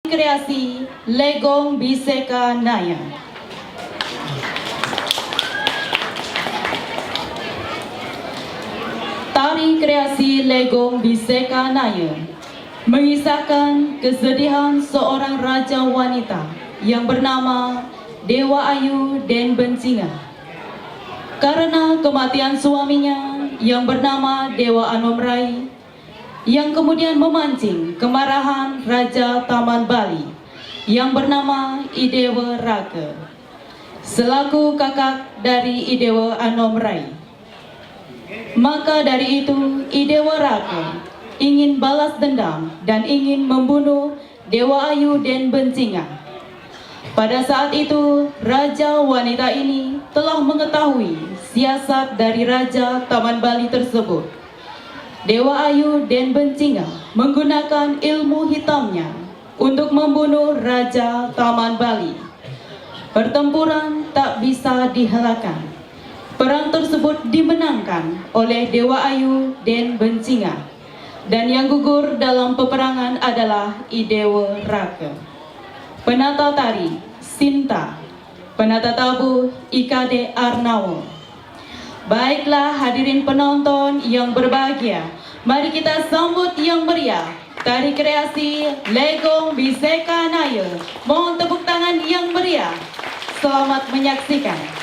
kreasi Legong Biseka Naya. Tari kreasi Legong Biseka Naya mengisahkan kesedihan seorang raja wanita yang bernama Dewa Ayu Den Bencinga karena kematian suaminya yang bernama Dewa Anomrai, yang kemudian memancing kemarahan Raja Taman Bali yang bernama Idewa Raka selaku kakak dari Idewa Anomrai. Maka dari itu Idewa Raka ingin balas dendam dan ingin membunuh Dewa Ayu Den Bencinga. Pada saat itu raja wanita ini telah mengetahui siasat dari Raja Taman Bali tersebut. Dewa Ayu Den Bencinga menggunakan ilmu hitamnya untuk membunuh Raja Taman Bali. Pertempuran tak bisa dihelakan. Perang tersebut dimenangkan oleh Dewa Ayu Den Bencinga, dan yang gugur dalam peperangan adalah Idewa Raka. Penata tari Sinta, penata tabuh Ikade Arnawo. Baiklah hadirin penonton yang berbahagia, mari kita sambut yang meriah tari kreasi Legong Biseka Naya. Mohon tepuk tangan yang meriah. Selamat menyaksikan.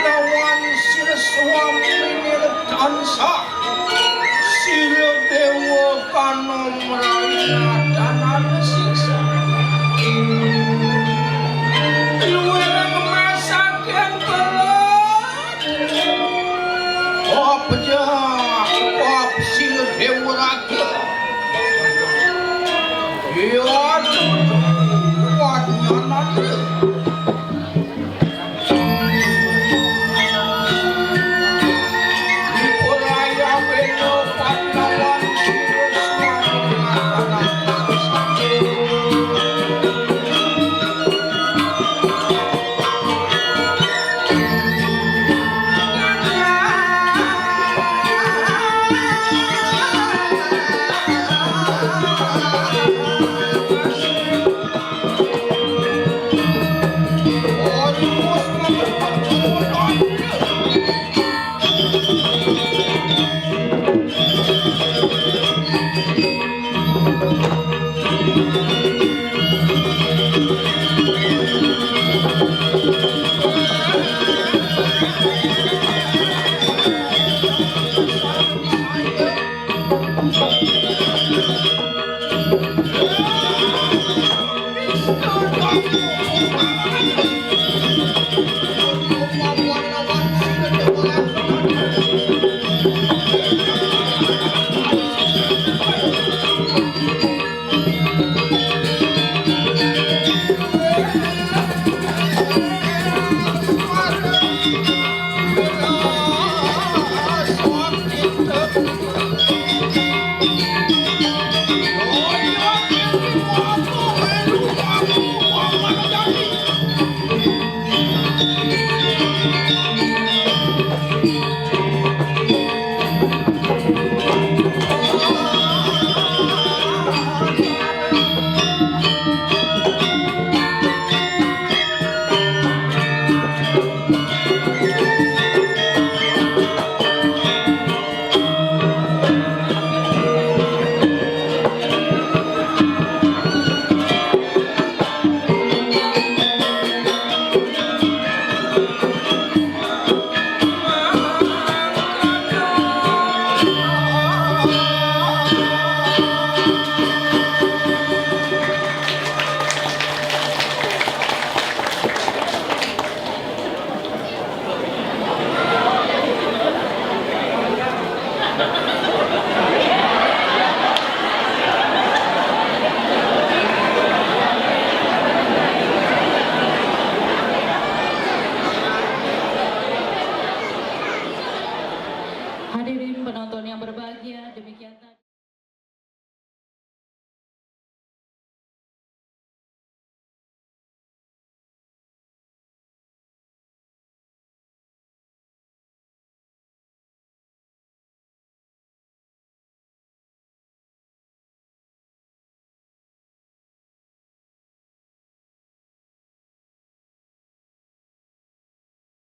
Pandawan Sirswami tansah sila dewa panomraya danan siksa luwerang masakan berat Pap sila dewa raga